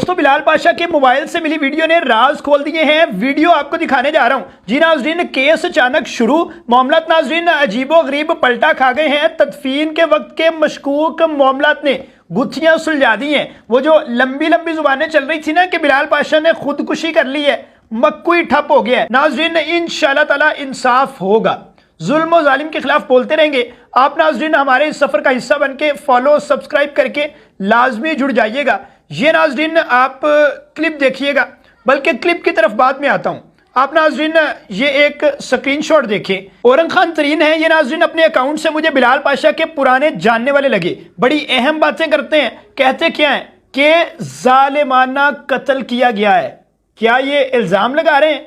دوستوں بلال پاشا کے موبائل سے ملی ویڈیو نے راز کھول دیے ہیں. ویڈیو آپ کو دکھانے جا رہا ہوں. جی ناظرین, کیس اچانک شروع, معاملات ناظرین عجیب و غریب پلٹا کھا گئے ہیں. تدفین کے وقت کے مشکوک معاملات نے گتھیاں سلجھا دی ہیں. وہ جو لمبی لمبی زبانیں چل رہی تھی نا کہ بلال پاشا نے خودکشی کر لی ہے, مکوئی ٹھپ ہو گیا ہے. ناظرین انشاءاللہ تعالی انصاف ہوگا. ظلم و ظالم کے خلاف بولتے رہیں گے. آپ ناظرین ہمارے اس سفر کا حصہ بن کے فالو سبسکرائب کر کے لازمی جڑ جائیے گا. یہ ناظرین آپ کلپ دیکھیے گا, بلکہ کلپ کی طرف بعد میں آتا ہوں. آپ ناظرین یہ ایک سکرین شاٹ دیکھیں. اورنگ خان ترین ہے یہ ناظرین, اپنے اکاؤنٹ سے مجھے بلال پاشا کے پرانے جاننے والے لگے. بڑی اہم باتیں کرتے ہیں. کہتے کیا ہیں کہ ظالمانہ قتل کیا گیا ہے. کیا یہ الزام لگا رہے ہیں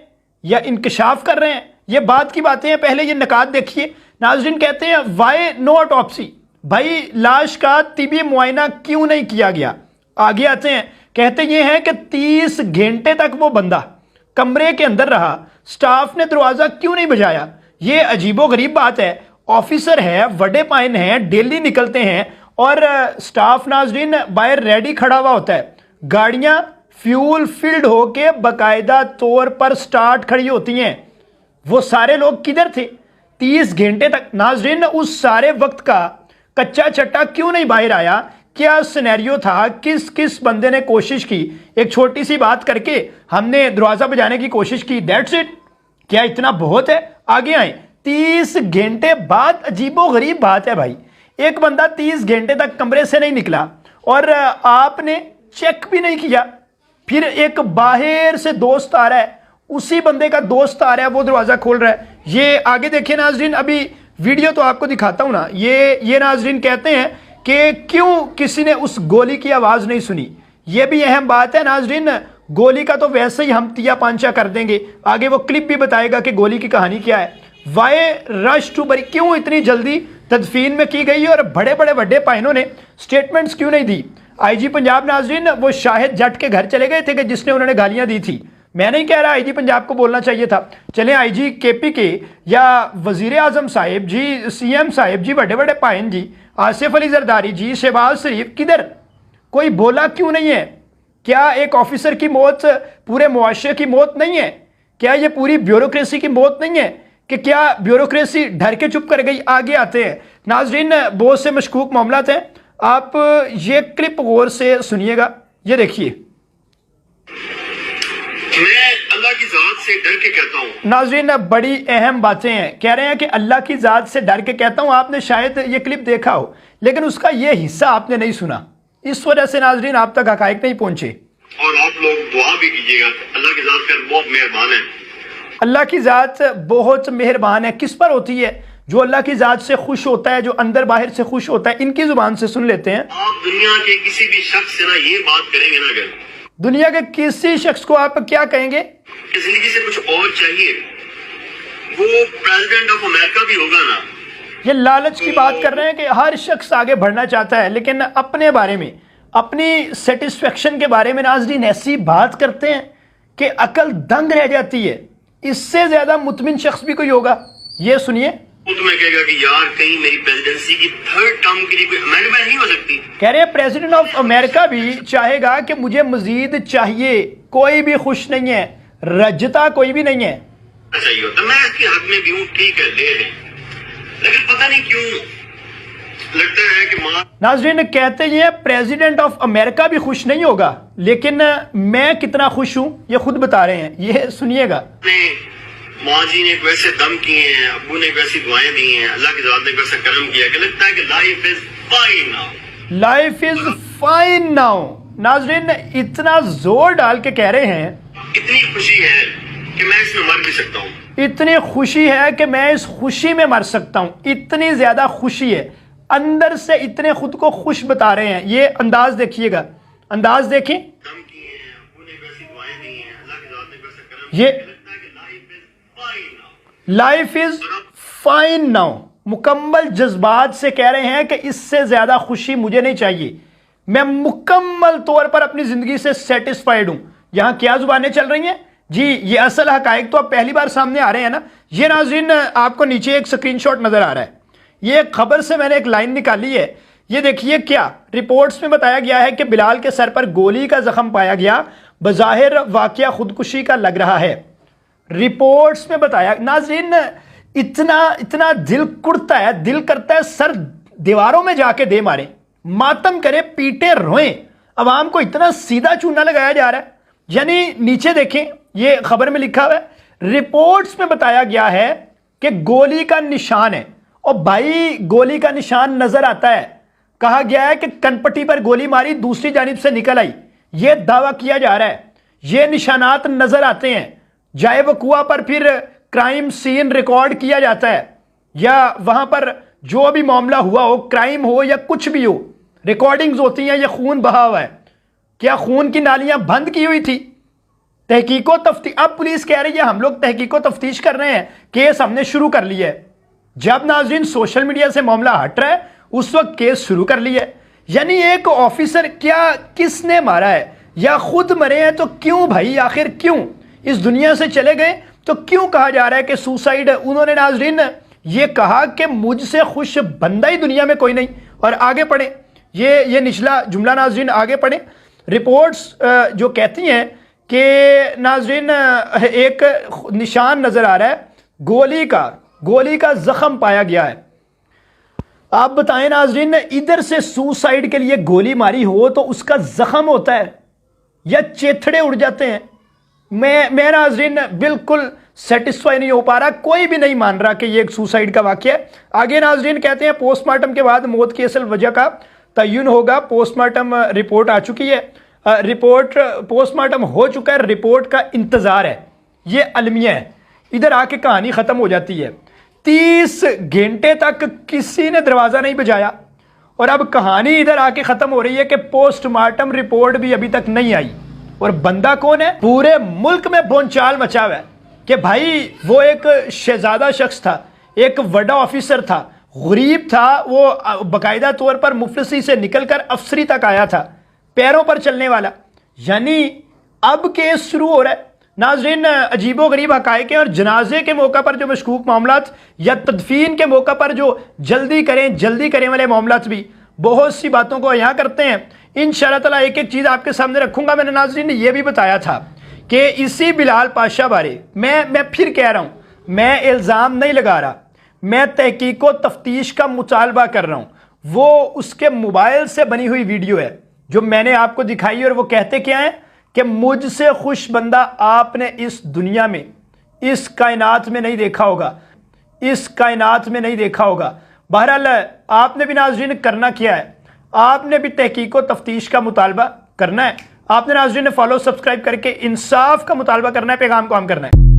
یا انکشاف کر رہے ہیں؟ یہ بات کی باتیں ہیں. پہلے یہ نکات دیکھیے. ناظرین کہتے ہیں وائی نو آٹوپسی, بھائی لاش کا طبی معائنہ کیوں نہیں کیا گیا. آگے آتے ہیں, کہتے یہ ہیں کہ 30 گھنٹے تک وہ بندہ کمرے کے اندر رہا, سٹاف نے دروازہ کیوں نہیں بجایا. یہ عجیب و غریب بات ہے. آفیسر ہے, وڈے پائن ہیں, ڈیلی نکلتے ہیں اور سٹاف ناظرین باہر ریڈی کھڑا ہوا ہوتا ہے. گاڑیاں فیول فلڈ ہو کے باقاعدہ طور پر سٹارٹ کھڑی ہوتی ہیں. وہ سارے لوگ کدھر تھے 30 گھنٹے تک؟ ناظرین اس سارے وقت کا کچا چٹا کیوں نہیں باہر آیا؟ کیا سینیریو تھا؟ کس بندے نے کوشش کی؟ ایک چھوٹی سی بات کر کے ہم نے دروازہ بجانے کی کوشش کی, دیٹس اٹ. کیا اتنا بہت ہے؟ آگے آئیں. 30 گھنٹے بعد, عجیب و غریب بات ہے بھائی. ایک بندہ 30 گھنٹے تک کمرے سے نہیں نکلا اور آپ نے چیک بھی نہیں کیا. پھر ایک باہر سے دوست آ رہا ہے, اسی بندے کا دوست آ رہا ہے, وہ دروازہ کھول رہا ہے. یہ آگے دیکھیں ناظرین, ابھی ویڈیو تو آپ کو دکھاتا ہوں نا. یہ ناظرین کہتے ہیں کہ کیوں کسی نے اس گولی کی آواز نہیں سنی. یہ بھی اہم بات ہے ناظرین. گولی کا تو ویسے ہی ہم تیا پانچا کر دیں گے. آگے وہ کلپ بھی بتائے گا کہ گولی کی کہانی کیا ہے. وائی رش ٹو بری, کیوں اتنی جلدی تدفین میں کی گئی اور بڑے بڑے بڑے پائنوں نے سٹیٹمنٹس کیوں نہیں دی. آئی جی پنجاب ناظرین وہ شاہد جٹ کے گھر چلے گئے تھے کہ جس نے انہوں نے گالیاں دی تھی. میں نہیں کہہ رہا آئی جی پنجاب کو بولنا چاہیے تھا. چلیں آئی جی کے پی کے یا وزیر اعظم صاحب جی, سی ایم صاحب جی, بڑے بڑے پائن جی, آصف علی زرداری جی, شہباز شریف, کدھر کوئی بولا کیوں نہیں ہے؟ کیا ایک آفیسر کی موت پورے معاشرے کی موت نہیں ہے؟ کیا یہ پوری بیوروکریسی کی موت نہیں ہے کہ کیا بیوروکریسی ڈر کے چپ کر گئی؟ آگے آتے ہیں ناظرین, بہت سے مشکوک معاملات ہیں. آپ یہ کلپ غور سے سنیے گا. یہ دیکھیے. میں اللہ کی ذات سے ڈر کے کہتا ہوں. ناظرین بڑی اہم باتیں ہیں. کہہ رہے ہیں کہ اللہ کی ذات سے ڈر کے کہتا ہوں. آپ نے شاید یہ کلپ دیکھا ہو لیکن اس کا یہ حصہ آپ نے نہیں سنا. اس وجہ سے ناظرین آپ تک حقائق نہیں پہنچے. اور آپ لوگ دعا بھی کیجیے گا. اللہ کی ذات خیر بہت مہربان ہے. اللہ کی ذات بہت مہربان ہے. کس پر ہوتی ہے؟ جو اللہ کی ذات سے خوش ہوتا ہے, جو اندر باہر سے خوش ہوتا ہے. ان کی زبان سے سن لیتے ہیں. آپ دنیا کے کسی بھی شخص سے یہ بات کریں گے نا, اگر دنیا کے کسی شخص کو آپ کیا کہیں گے؟ زندگی سے کچھ اور چاہیے, وہ پریزیڈنٹ آف امریکہ بھی ہوگا نا. یہ لالچ کی بات کر رہے ہیں کہ ہر شخص آگے بڑھنا چاہتا ہے, لیکن اپنے بارے میں, اپنی سیٹسفیکشن کے بارے میں ناظرین ایسی بات کرتے ہیں کہ عقل دنگ رہ جاتی ہے. اس سے زیادہ مطمئن شخص بھی کوئی ہوگا؟ یہ سنیے. وہ تمہیں کہے گا کہ یار کہیں میری پریزیڈنسی کی 3rd ٹرم کے لیے کوئی امینڈمنٹ نہیں ہو سکتی. کہہ رہے ہیں پریزیڈنٹ آف امریکہ بھی چاہے گا کہ مجھے مزید چاہیے. کوئی بھی خوش نہیں ہے, رجتا کوئی بھی نہیں ہے. چاہیے ہوتا میں اس کے حق میں بھی ہوں, ٹھیک ہے لے لیں, لیکن پتہ نہیں کیوں لگتا ہے کہ ناظرین کہتے ہیں پریزیڈنٹ آف امریکہ بھی خوش نہیں ہوگا, لیکن میں کتنا خوش ہوں یہ خود بتا رہے ہیں. یہ سنیے گا. ماں جی نے ایک ویسے دم کیے ہیں, ابو نے ایک ویسی دعائیں دی ہیں, اللہ کی ذات نے ایک ویسا کرم کیا کہ لگتا ہے کہ life is fine now. Life is fine now. ناظرین اتنا زور ڈال کے کہہ رہے ہیں, اتنی خوشی ہے کہ میں اس میں مر بھی سکتا ہوں. اتنی خوشی ہے کہ میں اس خوشی میں مر سکتا ہوں. اتنی زیادہ خوشی ہے, اندر سے اتنے خود کو خوش بتا رہے ہیں. یہ انداز دیکھیے گا, انداز دیکھیں. دم کیے ہیں, ابو نے ایک ویسی دعائیں دی ہیں, اللہ کی ذات نے ایک ویسا کرم یہ کیا. Life is fine now. مکمل جذبات سے کہہ رہے ہیں کہ اس سے زیادہ خوشی مجھے نہیں چاہیے. میں مکمل طور پر اپنی زندگی سے سیٹسفائیڈ ہوں. یہاں کیا زبانیں چل رہی ہیں جی, یہ اصل حقائق تو اب پہلی بار سامنے آ رہے ہیں نا. یہ ناظرین آپ کو نیچے ایک سکرین شاٹ نظر آ رہا ہے. یہ ایک خبر سے میں نے ایک لائن نکالی ہے یہ دیکھیے کیا رپورٹس میں بتایا گیا ہے کہ بلال کے سر پر گولی کا زخم پایا گیا، بظاہر واقعہ خودکشی کا لگ رہا ہے۔ رپورٹس میں بتایا، ناظرین اتنا دل کڑتا ہے، دل کرتا ہے سر دیواروں میں جا کے دے مارے، ماتم کرے، پیٹے، روئیں۔ عوام کو اتنا سیدھا چونا لگایا جا رہا ہے، یعنی نیچے دیکھیں یہ خبر میں لکھا ہوا ہے، رپورٹس میں بتایا گیا ہے کہ گولی کا نشان ہے، اور بھائی گولی کا نشان نظر آتا ہے، کہا گیا ہے کہ کن پٹی پر گولی ماری، دوسری جانب سے نکل آئی، یہ دعویٰ کیا جا رہا ہے، یہ نشانات نظر آتے ہیں، جائے وقوع پر پھر کرائم سین ریکارڈ کیا جاتا ہے، یا وہاں پر جو بھی معاملہ ہوا ہو، کرائم ہو یا کچھ بھی ہو، ریکارڈنگز ہوتی ہیں، یہ خون بہا ہوا ہے، کیا خون کی نالیاں بند کی ہوئی تھی؟ تحقیق و تفتیش، اب پولیس کہہ رہی ہے ہم لوگ تحقیق و تفتیش کر رہے ہیں، کیس ہم نے شروع کر لیا ہے۔ جب ناظرین سوشل میڈیا سے معاملہ ہٹ رہا ہے اس وقت کیس شروع کر لیا ہے، یعنی ایک آفیسر، کیا کس نے مارا ہے؟ یا خود مرے ہیں تو کیوں بھائی، آخر کیوں اس دنیا سے چلے گئے تو کیوں کہا جا رہا ہے کہ سوسائیڈ؟ انہوں نے ناظرین یہ کہا کہ مجھ سے خوش بندہ ہی دنیا میں کوئی نہیں۔ اور آگے پڑھیں، یہ نچلا جملہ ناظرین آگے پڑھیں، رپورٹس جو کہتی ہیں کہ ناظرین ایک نشان نظر آ رہا ہے، گولی کا زخم پایا گیا ہے۔ آپ بتائیں ناظرین، ادھر سے سوسائیڈ کے لیے گولی ماری ہو تو اس کا زخم ہوتا ہے یا چیتھڑے اڑ جاتے ہیں؟ میں ناظرین بالکل سیٹسفائی نہیں ہو پا رہا، کوئی بھی نہیں مان رہا کہ یہ ایک سوسائیڈ کا واقعہ ہے۔ آگے ناظرین کہتے ہیں پوسٹ مارٹم کے بعد موت کی اصل وجہ کا تعین ہوگا، پوسٹ مارٹم رپورٹ آ چکی ہے، پوسٹ مارٹم ہو چکا ہے، رپورٹ کا انتظار ہے، یہ المیہ ہے۔ ادھر آ کے کہانی ختم ہو جاتی ہے، 30 گھنٹے تک کسی نے دروازہ نہیں بجایا، اور اب کہانی ادھر آ کے ختم ہو رہی ہے کہ پوسٹ مارٹم رپورٹ بھی ابھی تک نہیں آئی۔ اور بندہ کون ہے؟ پورے ملک میں بونچال مچا ہوا ہے کہ بھائی وہ ایک شہزادہ شخص تھا، ایک بڑا آفیسر تھا، غریب تھا، وہ باقاعدہ طور پر مفلسی سے نکل کر افسری تک آیا تھا، پیروں پر چلنے والا، یعنی اب کیس شروع ہو رہا ہے۔ ناظرین عجیب و غریب حقائق ہیں، اور جنازے کے موقع پر جو مشکوک معاملات یا تدفین کے موقع پر جو جلدی کریں والے معاملات بھی بہت سی باتوں کو یہاں کرتے ہیں۔ انشاءاللہ تعالیٰ ایک ایک چیز آپ کے سامنے رکھوں گا۔ میں نے ناظرین یہ بھی بتایا تھا کہ اسی بلال پاشا بارے میں پھر کہہ رہا ہوں، میں الزام نہیں لگا رہا، میں تحقیق و تفتیش کا مطالبہ کر رہا ہوں۔ وہ اس کے موبائل سے بنی ہوئی ویڈیو ہے جو میں نے آپ کو دکھائی، اور وہ کہتے کیا ہیں کہ مجھ سے خوش بندہ آپ نے اس دنیا میں، اس کائنات میں نہیں دیکھا ہوگا، اس کائنات میں نہیں دیکھا ہوگا۔ بہرحال آپ نے بھی ناظرین کرنا کیا ہے، آپ نے بھی تحقیق و تفتیش کا مطالبہ کرنا ہے، آپ نے ناظرین فالو سبسکرائب کر کے انصاف کا مطالبہ کرنا ہے، پیغام کو عام کرنا ہے۔